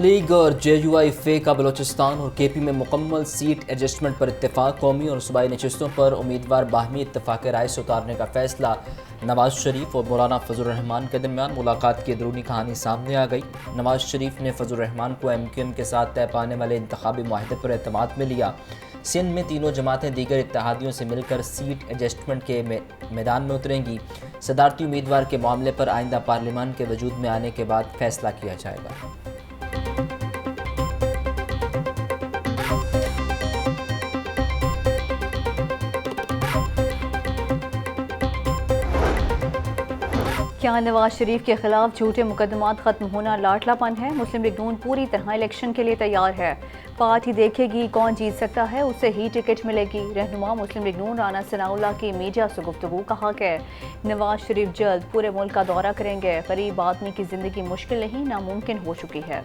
League और JUI का बलोचिस्तान और KP में मुकम्मल सीट एडजस्टमेंट पर इत्तेफाक। कौमी और सूबाई नशिस्तों पर उम्मीदवार बाहमी इत्तेफाक राय से उतारने का फैसला। नवाज शरीफ और मौलाना फजल रहमान के दरमियान मुलाकात की अंदरूनी कहानी सामने आ गई। नवाज शरीफ ने फजल रहमान को MQM के साथ तय पाने वाले इंतखाबी मुआहदे पर एतमाद में लिया। सिंध में तीनों जमातें दीगर इत्तेहादियों से मिलकर सीट एडजस्टमेंट के मैदान में उतरेंगी। सदारती उम्मीदवार के मामले पर आइंदा पार्लियामान के वजूद में आने के बाद फैसला किया जाएगा। क्या नवाज शरीफ के खिलाफ झूठे मुकदमात खत्म होना लाडलापन है? मुस्लिम लीग नून पूरी तरह इलेक्शन के लिए तैयार है। पार्टी देखेगी कौन जीत सकता है, उसे ही टिकट मिलेगी। रहनुमा मुस्लिम लीग नून राना सनाउल्लाह की मीडिया से गुफ्तगू। कहा कि नवाज शरीफ जल्द पूरे मुल्क का दौरा करेंगे। गरीब आदमी की जिंदगी मुश्किल नहीं नामुमकिन हो चुकी है।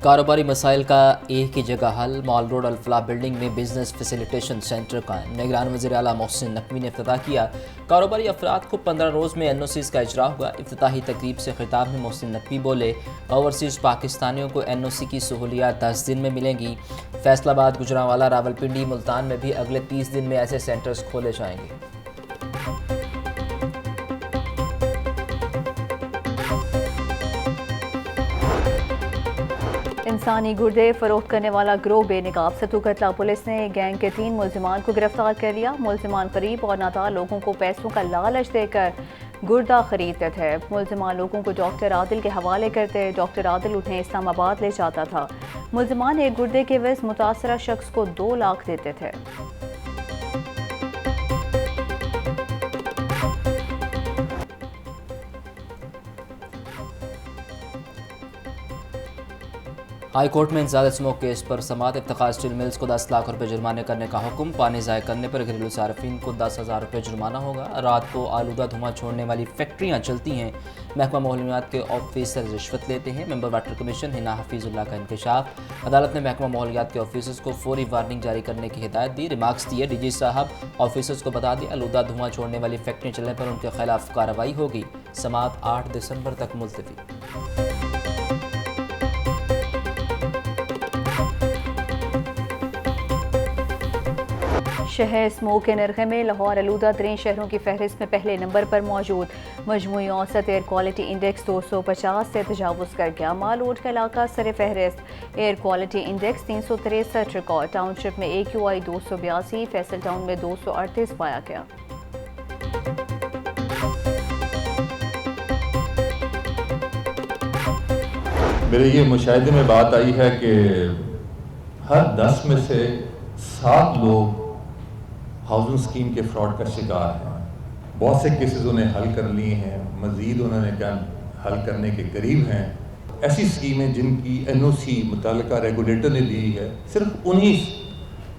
कारोबारी मसाइल का एक ही जगह हल। मॉल रोड अल-फलाह बिल्डिंग में बिजनेस फैसिलिटेशन सेंटर कायम। निगरान वज़ीर आला मोहसिन नकवी ने इफ्तिताह किया। कारोबारी अफराद को 15 रोज़ में NOCs का इजरा हुआ। इफ्तिताही तकरीब से खिताब में मोहसिन नकवी बोले, ओवरसीज़ पाकिस्तानियों को NOC की सहूलियात 10 दिन में मिलेंगी। फैसलाबाद, गुजरांवाला, रावलपिंडी, मुल्तान में भी अगले 30 दिन में ऐसे सेंटर्स खोले जाएंगे। इंसानी गुर्दे फरोख्त करने वाला गिरोह बेनकाब। सतू कतला पुलिस ने गैंग के 3 मुलजिमान को गिरफ्तार कर लिया। मुलजिमान करीब और नादार लोगों को पैसों का लालच देकर गुर्दा खरीदते थे। मुलजिमान लोगों को डॉक्टर आदिल के हवाले करते। डॉक्टर आदिल उन्हें इस्लामाबाद ले जाता था। मुलजिमान एक गुर्दे के वज़ मुतासरा शख्स को 2 लाख देते थे। हाई कोर्ट में इंसदाद स्मोक केस पर समाअत। इफ्तिखार स्टील मिल्स को 10 लाख रुपए जुर्माने करने का हुक्म। पानी ज़ाय करने पर घरेलू सार्फिन को 10,000 रुपये जुर्माना होगा। रात को आलूदा धुआं छोड़ने वाली फैक्ट्रियाँ चलती हैं। महकमा माहौलियात के ऑफिसर रिश्वत लेते हैं। Member water commission Hina Hafizullah का इंकशाफ। अदालत ने महकमा माहौलियात के ऑफिसर्स को फौरी वार्निंग जारी करने की हिदायत दी। रिमार्क्स दिए DG साहब। ऑफिसर्स को बता दिया आलूदा धुआं छोड़ने वाली फैक्ट्रियाँ चलने पर उनके खिलाफ कार्रवाई होगी। समाअत 8 दिसंबर तक मुलतवी। शहर स्मोक के नरखे में लाहौर आलूदा तरीन शहरों की फहरिस्त में पहले नंबर पर मौजूद। मजमूई औसत एयर क्वालिटी इंडेक्स 250 से तजावुज़ कर गया। मालरोड का इलाका सर फहरिस्त। Air quality index 363 record. Township में AQI 282, फैसल टाउन में 238 पाया गया। मेरे ये मुशाहिदे में बात आई है कि हर 10 में से 7 लोग हाउसिंग स्कीम के फ्रॉड का शिकार हैं। बहुत से केसेस उन्हें हल कर लिए हैं, मज़ीद उन्होंने क्या हल करने के करीब हैं। ऐसी स्कीमें जिनकी NOC मुतल्लिका रेगुलेटर ने दी है, सिर्फ उन्हीं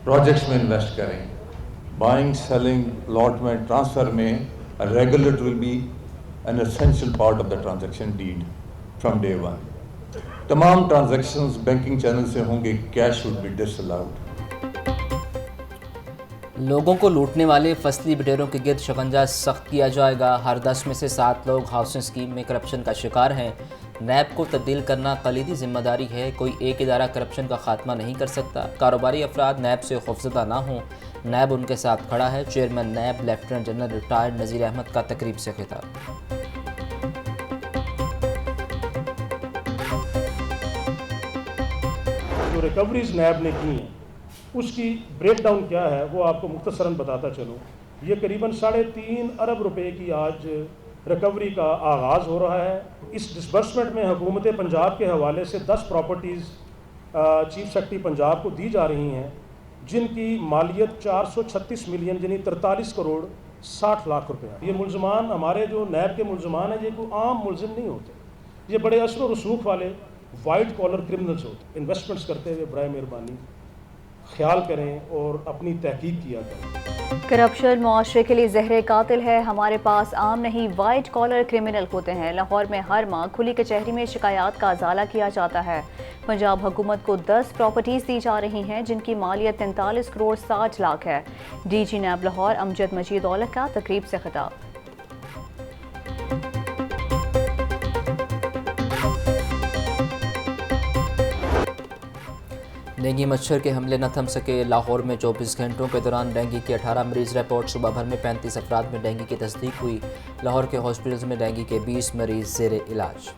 प्रोजेक्ट्स में इन्वेस्ट करें। बाइंग, सेलिंग, अलॉटमेंट, ट्रांसफ़र में regulator will be an essential part of the transaction deed from day 1। तमाम ट्रांजेक्शन्स बैंकिंग चैनल से होंगे। Cash would be disallowed. लोगों को लूटने वाले फसली बिटेरों के गिर्द शिकंजा सख्त किया जाएगा। हर 10 में से 7 लोग हाउसिंग स्कीम में करप्शन का शिकार हैं। नैब को तब्दील करना कलीदी जिम्मेदारी है। कोई एक इदारा करप्शन का खात्मा नहीं कर सकता। कारोबारी अफराद नैब से खौफजदा ना हों। नैब उनके साथ खड़ा है। चेयरमैन नैब लेफ्टिनेंट जनरल रिटायर्ड नज़ीर अहमद का तकरीब से खिताब। जो रिकवरीज नैब ने की हैं उसकी ब्रेक डाउन क्या है वो आपको मुख्तसरन बताता चलूँ। ये करीबन 3.5 अरब रुपए की आज रिकवरी का आगाज़ हो रहा है। इस डिसबर्समेंट में हुकूमत पंजाब के हवाले से 10 प्रॉपर्टीज़ चीफ सेक्रेटरी पंजाब को दी जा रही हैं जिनकी मालियत 436 मिलियन यानी 43 करोड़ 60 लाख रुपये। ये मुलजमान हमारे जो नैब के मुलजमान हैं ये कोई आम मुलजिम नहीं होते। ये बड़े असर व रसूख वाले वाइट कॉलर क्रिमिनल्स होते। इन्वेस्टमेंट्स करते हुए बराए मेहरबानी ख्याल करें और अपनी तहकीक किया करें। करप्शन मुआशरे के लिए जहर कातिल है। हमारे पास आम नहीं वाइट कॉलर क्रिमिनल होते हैं। लाहौर में हर माह खुली कचहरी में शिकायत का अजाला किया जाता है। पंजाब हुकूमत को 10 प्रॉपर्टीज दी जा रही हैं जिनकी मालियत 43 करोड़ 60 लाख है। DG नैब लाहौर अमजद मजीद औलख का तकरीब से खिताब। डेंगू मच्छर के हमले न थम सके। लाहौर में 24 घंटों के दौरान डेंगू के 18 मरीज रिपोर्ट। सुबह भर में 35 अफराद में डेंगू की तस्दीक हुई। लाहौर के हॉस्पिटल्स में डेंगू के 20 मरीज ज़ेर इलाज।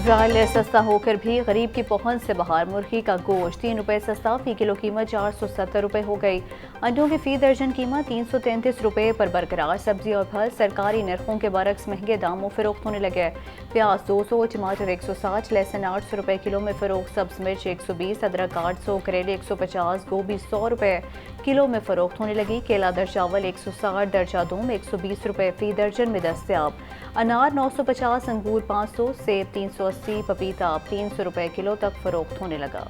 ब्रायलर सस्ता होकर भी गरीब की पहुंच से बाहर। मुर्गी का गोश्त 3 रुपये सस्ता, फी किलो कीमत 470 रुपये हो गई। अंडों की फी दर्जन कीमत 333 रुपये पर बरकरार। सब्जी और फल सरकारी नरखों के बरक्स महंगे दामों फरोख्त होने लगे। प्याज 200, टमाटर 160, लहसुन 800 रुपये किलो में फरोख्त। सब्ज मिर्च 120, अदरक 800, करेले 150, गोभी 100 रुपये किलो में फरोख्त होने लगी। केला दरचावल 160, दर्जा दूम 120 रुपये फी दर्जन में दस्तयाब। अनार 950, अंगूर 500, सेब 380, पपीता 300 रुपये किलो तक फरोख्त होने लगा।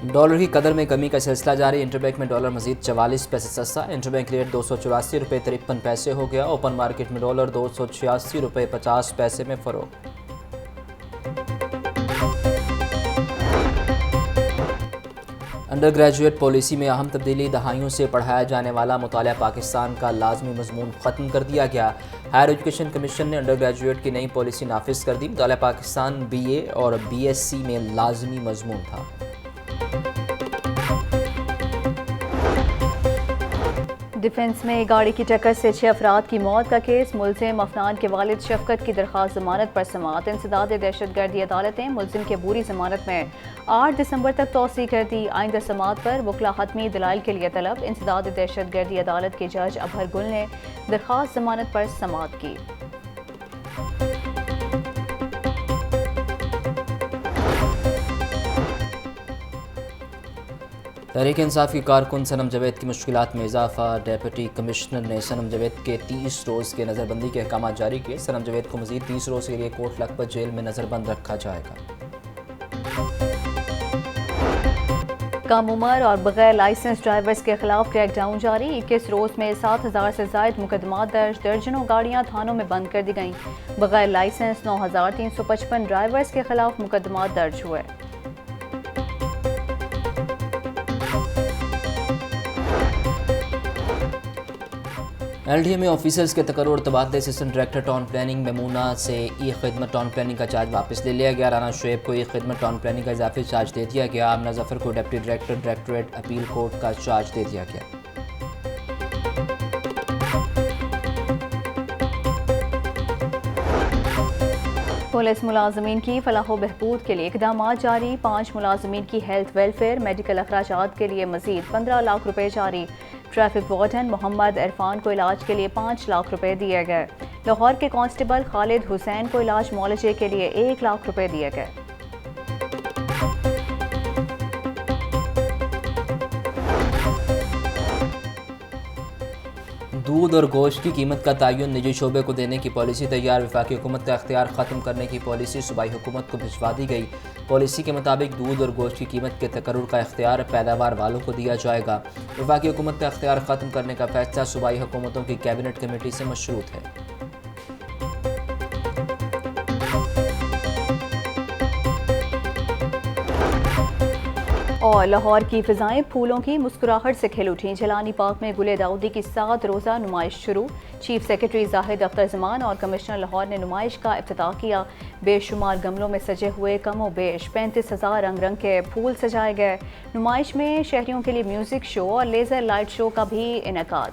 डॉलर की कदर में कमी का सिलसिला जारी। इंटरबैंक में डॉलर मजीद 44 पैसे सस्ता। इंटरबैंक रेट 284 रुपये 53 पैसे हो गया। ओपन मार्केट में डॉलर 286 रुपये 50 पैसे में फरोख्त। अंडर ग्रेजुएट पॉलिसी में अहम तब्दीली। दहाइयों से पढ़ाया जाने वाला मुतालिया पाकिस्तान का लाजमी मजमून ख़त्म कर दिया गया। हायर एजुकेशन कमीशन ने अंडर ग्रेजुएट की नई पॉलिसी नाफिज कर दी। मुतालिया पाकिस्तान BA और BSc में लाजमी मजमून था। डिफेंस में गाड़ी की टक्कर से 6 अफराद की मौत का केस। मुलजिम अफनान के वालिद शफकत की दरख्वास्त जमानत पर समाअत। इंसदाद दहशतगर्दी अदालतें मुलजिम के अबूरी जमानत में 8 दिसंबर तक तौसी कर दी। आइंदा समाअत पर वकला हतमी दलाइल के लिए तलब। इंसदाद दहशतगर्दी अदालत के जज अबहर गुल ने दरख्वास्त जमानत पर समाअत की। तहरीक इंसाफ की कारकुन सनम जावेद की मुश्किलात में इजाफा। डेप्यूटी कमिश्नर ने सनम जावेद के 30 रोज़ के नज़रबंदी के अहकाम जारी किए। सनम जावेद को मज़ीद 30 रोज़ के लिए कोट लखपत जेल में नज़रबंद रखा जाएगा। कम उम्र और बगैर लाइसेंस ड्राइवर्स के खिलाफ क्रैकडाउन जारी। 21 रोज़ में 7000 से ज़ायद मुकदमात दर्ज। दर्जनों गाड़ियां थानों में बंद कर दी गईं। बगैर लाइसेंस 9355 ड्राइवर्स के खिलाफ मुकदमात दर्ज हुए। LDA में ऑफिसर्स के तकर्रुर और तबादले। Assistant director town planning Maimuna से खिदमत टाउन प्लानिंग का चार्ज वापस ले लिया गया। राना शुएब को खिदमत टाउन प्लानिंग का इजाफी चार्ज दे दिया गया। आमना जफर को deputy director directorate appeal court का चार्ज दे दिया गया। पुलिस मुलाजमीन की फलाह व बहबूद के लिए इकदाम जारी। 5 मुलाजमीन की हेल्थ वेलफेयर मेडिकल अखराजात के लिए मजीद 15 लाख रुपए जारी। ट्रैफिक वार्डन मोहम्मद इरफान को इलाज के लिए 5 लाख रुपए दिए गए। लाहौर के कांस्टेबल खालिद हुसैन को इलाज मुआलजे के लिए 1 लाख रुपए दिए गए। दूध और गोश्त की कीमत का तयन निजी शोबे को देने की पॉलिसी तैयार। वफाकी हुकूमत का इख्तियार ख़त्म करने की पॉलिसी सूबाई हुकूमत को भिजवा दी गई। पॉलिसी के मुताबिक दूध और गोश्त की कीमत के तकर्रुर का इख्तियार पैदावार वालों को दिया जाएगा। वफाकी हुकूमत का इख्तियार ख़त्म करने का फैसला सूबाई हुकूमतों की कैबिनेट कमेटी से मशरूत है। और लाहौर की फिजाएं फूलों की मुस्कुराहट से खिल उठी। जलानी पार्क में गुले दाऊदी की 7 रोज़ा नुमाइश शुरू। चीफ सेक्रेटरी जाहिद अख्तर जमान और कमिश्नर लाहौर ने नुमाइश का इफ्तिताह किया। बेशुमार गमलों में सजे हुए कमो बेश 35,000 रंग रंग के फूल सजाए गए। नुमाइश में शहरियों के लिए म्यूज़िक शो और लेज़र लाइट शो का भी इनेकाद।